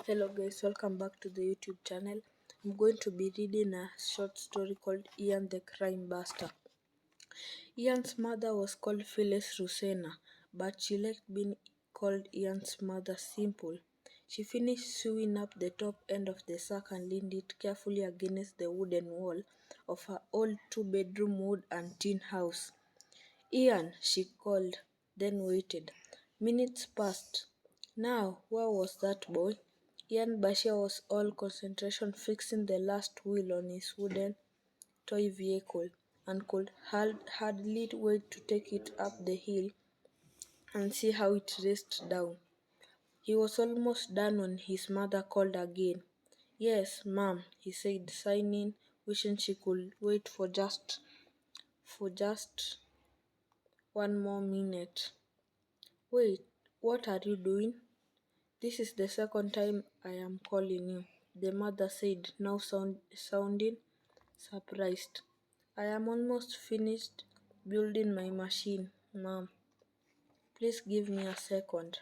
Hello guys, welcome back to the YouTube channel. I'm going to be reading a short story called Ian the Crime Buster. Ian's mother was called Phyllis Rusena, but she liked being called Ian's mother simple. She finished sewing up the top end of the sack and leaned it carefully against the wooden wall of her old two-bedroom wood and tin house. Ian, she called, then waited. Minutes passed. Now, where was that boy? Ian Bashir was all concentration fixing the last wheel on his wooden toy vehicle and could hardly wait to take it up the hill and see how it raced down. He was almost done when his mother called again. Yes, ma'am, he said, signing, wishing she could wait for just 1 more minute. Wait, what are you doing? This is the second time I am calling you, the mother said, now sounding surprised. I am almost finished building my machine, ma'am. Please give me a second.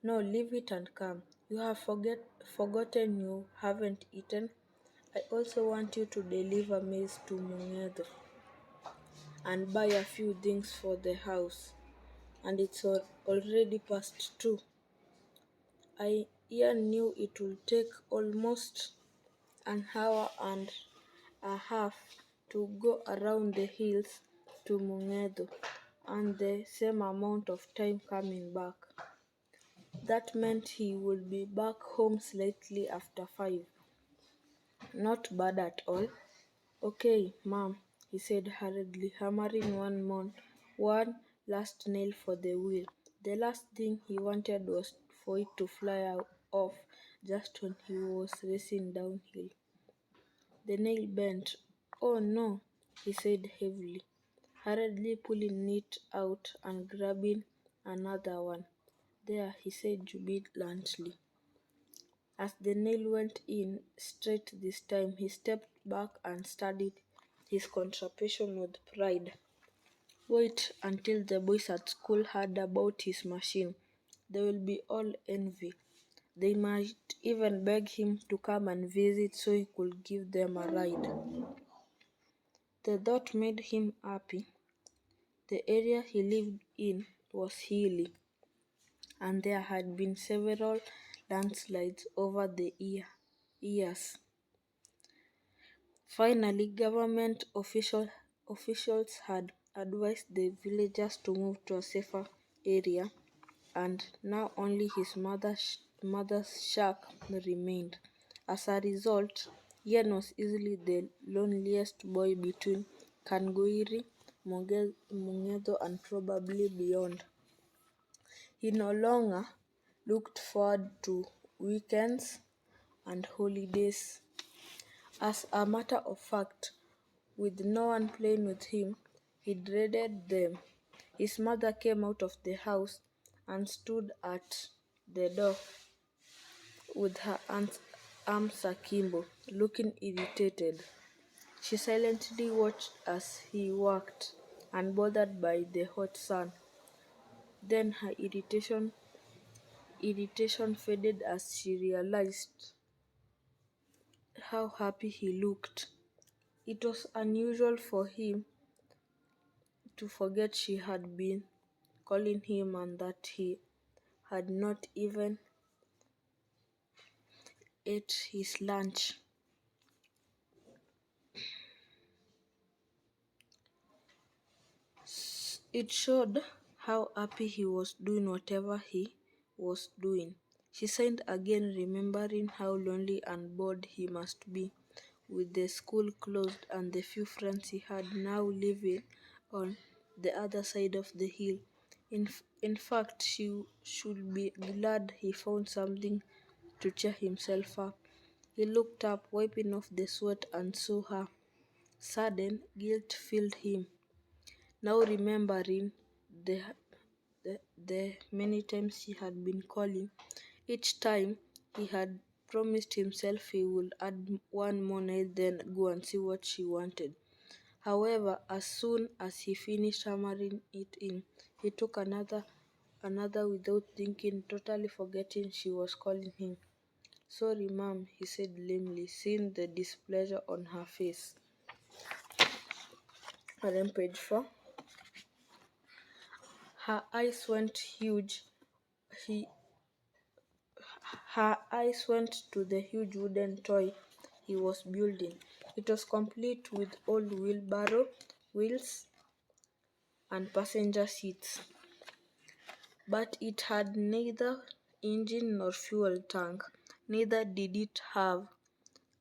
No, leave it and come. You have forgotten you haven't eaten. I also want you to deliver maize to Mungedo and buy a few things for the house. And it's already past 2. Ian knew it would take almost an hour and a half to go around the hills to Mungedo and the same amount of time coming back. That meant he would be back home slightly after 5. Not bad at all. Okay, ma'am, he said hurriedly, hammering one last nail for the wheel. The last thing he wanted was for it to fly off just when he was racing downhill. The nail bent. Oh no, he said heavily, hurriedly pulling it out and grabbing another one. There, he said jubilantly. As the nail went in straight this time, he stepped back and studied his contraption with pride. Wait until the boys at school heard about his machine. They will be all envy. They might even beg him to come and visit so he could give them a ride. The thought made him happy. The area he lived in was hilly, and there had been several landslides over the years. Finally, government officials had advised the villagers to move to a safer area, and now only his mother's shack remained. As a result, Ian was easily the loneliest boy between Kanguiri, Mungedo, and probably beyond. He no longer looked forward to weekends and holidays. As a matter of fact, with no one playing with him, he dreaded them. His mother came out of the house and stood at the door with her arms akimbo, looking irritated. She silently watched as he worked, unbothered by the hot sun. Then her irritation faded as she realized how happy he looked. It was unusual for him to forget she had been calling him and that he had not even ate his lunch. It showed how happy he was doing whatever he was doing. She sighed again, remembering how lonely and bored he must be, with the school closed and the few friends he had now living on the other side of the hill. In fact, she should be glad he found something to cheer himself up. He looked up, wiping off the sweat, and saw her. Sudden guilt filled him. Now remembering the, the many times he had been calling, each time he had promised himself he would add one more night, then go and see what she wanted. However, as soon as he finished hammering it in, he took another without thinking, totally forgetting she was calling him. Sorry, ma'am, he said lamely, seeing the displeasure on her face. And then page 4. Her eyes went huge. He, her eyes went to the huge wooden toy he was building. It was complete with old wheelbarrow wheels and passenger seats, but it had neither engine nor fuel tank. Neither did it have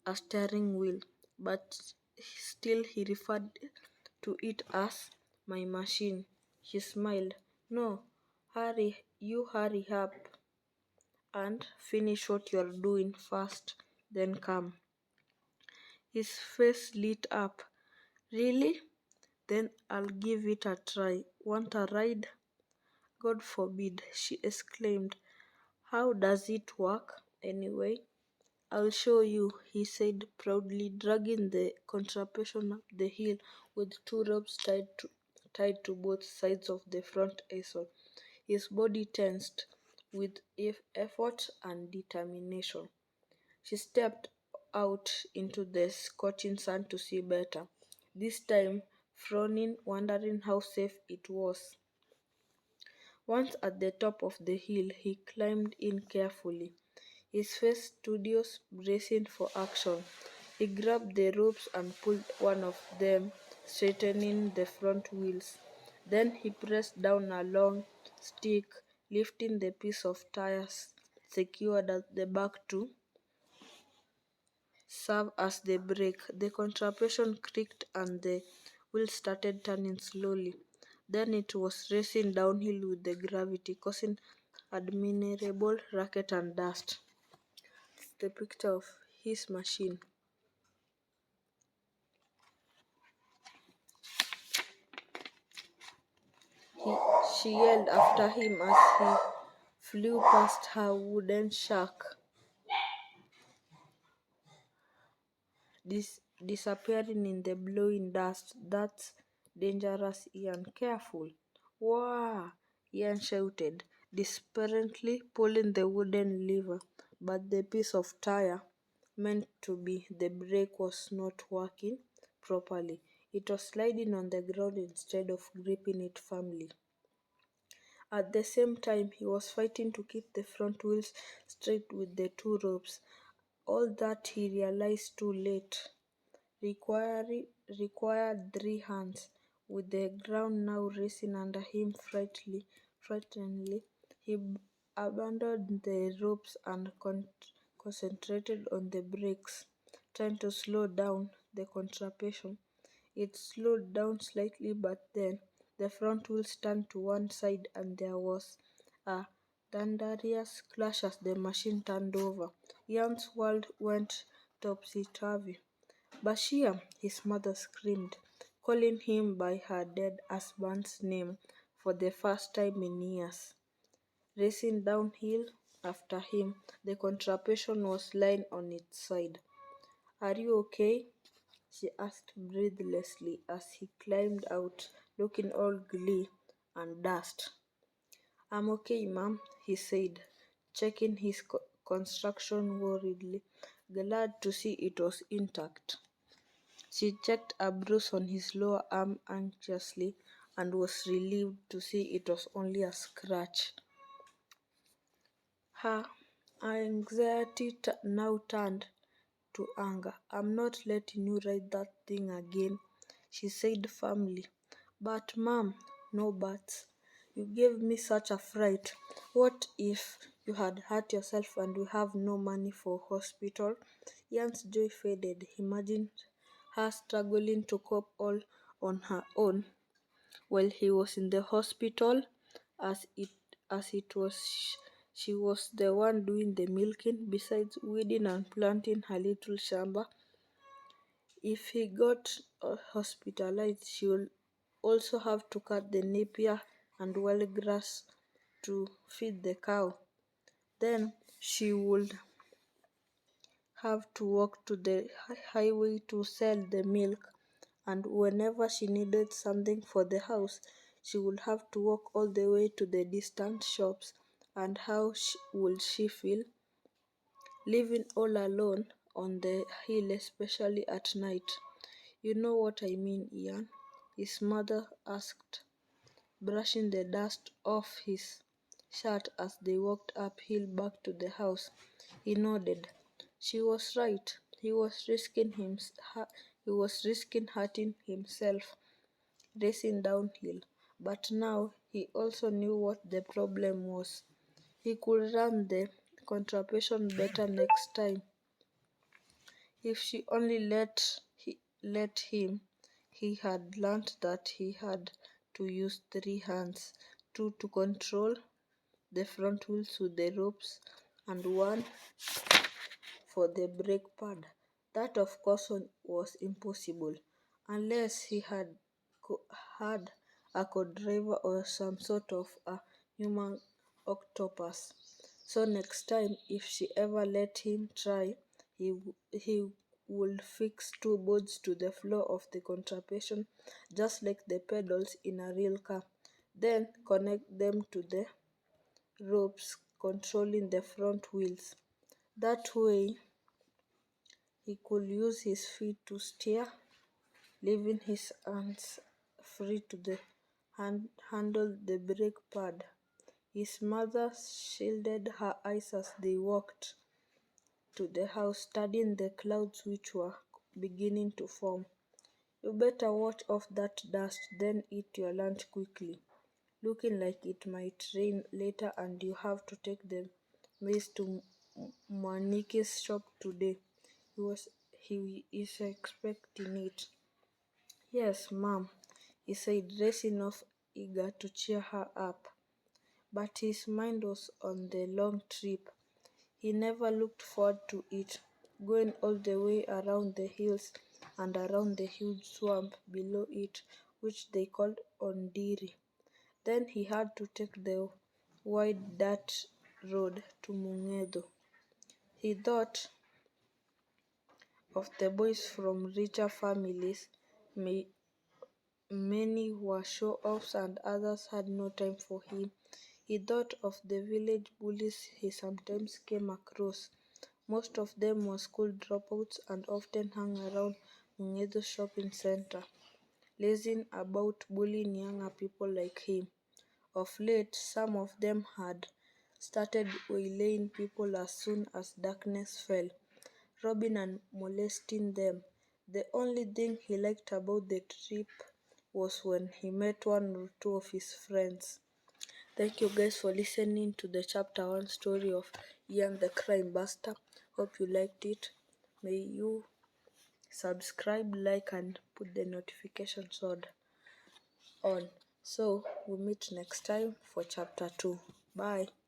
a steering wheel, but still he referred to it as my machine. He smiled. No, hurry up and finish what you're doing first, then come. His face lit up. Really? Then I'll give it a try. Want a ride? God forbid, she exclaimed. How does it work, anyway? I'll show you, he said proudly, dragging the contraption up the hill with two ropes tied to both sides of the front axle. His body tensed with effort and determination. She stepped out into the scorching sun to see better, this time frowning, wondering how safe it was. Once at the top of the hill, he climbed in carefully, his face studious, bracing for action. He grabbed the ropes and pulled one of them, straightening the front wheels. Then he pressed down a long stick, lifting the piece of tires secured at the back to serve as the brake. The contraption creaked and the wheels started turning slowly. Then it was racing downhill with the gravity, causing admirable racket and dust. It's the picture of his machine. He, she yelled after him as he flew past her wooden shack, disappearing in the blowing dust. That's dangerous, Ian. Careful. Wah! Ian shouted, desperately pulling the wooden lever, but the piece of tire meant to be the brake was not working properly. It was sliding on the ground instead of gripping it firmly. At the same time, he was fighting to keep the front wheels straight with the two ropes. All that he realized too late required three hands. With the ground now racing under him frighteningly, he abandoned the ropes and concentrated on the brakes, trying to slow down the contraption. It slowed down slightly, but then the front wheels turned to one side and there was a thunderous clash as the machine turned over. Ian's world went topsy-turvy. Bashir, his mother screamed, calling him by her dead husband's name for the first time in years. Racing downhill after him, the contraption was lying on its side. Are you okay? She asked breathlessly as he climbed out, looking all glee and dust. I'm okay, ma'am, he said, checking his construction worriedly, glad to see it was intact. She checked a bruise on his lower arm anxiously and was relieved to see it was only a scratch. Her anxiety now turned to anger. I'm not letting you ride that thing again, she said firmly. But, ma'am, no buts. You gave me such a fright. What if you had hurt yourself and we have no money for hospital? Ian's joy faded. He imagined her struggling to cope all on her own while he was in the hospital, as it was she was the one doing the milking, besides weeding and planting her little shamba. If he got hospitalized, she would also have to cut the napier and wild grass to feed the cow. Then she would have to walk to the highway to sell the milk, and whenever she needed something for the house, she would have to walk all the way to the distant shops. And how would she feel? living all alone on the hill, especially at night. You know what I mean, Ian? His mother asked, brushing the dust off his shirt as they walked uphill back to the house. He nodded. She was right. He was risking hurting himself racing downhill. But now he also knew what the problem was. He could run the contraption better next time. If she only let him, he had learned that he had to use three hands, two to control the front wheels with the ropes and one for the brake pad. That, of course, was impossible unless he had a co-driver or some sort of a human octopus. So next time, if she ever let him try, he would fix two boards to the floor of the contraption, just like the pedals in a real car. Then connect them to the ropes controlling the front wheels. That way, he could use his feet to steer, leaving his hands free to handle the brake pad. His mother shielded her eyes as they walked to the house, studying the clouds which were beginning to form. You better watch off that dust, then eat your lunch quickly. Looking like it might rain later and you have to take the maze to Monique's shop today. He is expecting it. Yes, ma'am, he said, racing off, eager to cheer her up. But his mind was on the long trip. He never looked forward to it, going all the way around the hills and around the huge swamp below it, which they called Ondiri. Then he had to take the wide dirt road to Mungedo. He thought of the boys from richer families. Many were show-offs and others had no time for him. He thought of the village bullies he sometimes came across. Most of them were school dropouts and often hung around Mungedo shopping center, lazing about bullying younger people like him. Of late, some of them had started waylaying people as soon as darkness fell, robbing and molesting them. The only thing he liked about the trip was when he met one or two of his friends. Thank you guys for listening to the chapter 1 story of Ian the Crime Buster. Hope you liked it. May you subscribe, like, and put the notifications on. So we meet next time for chapter 2. Bye.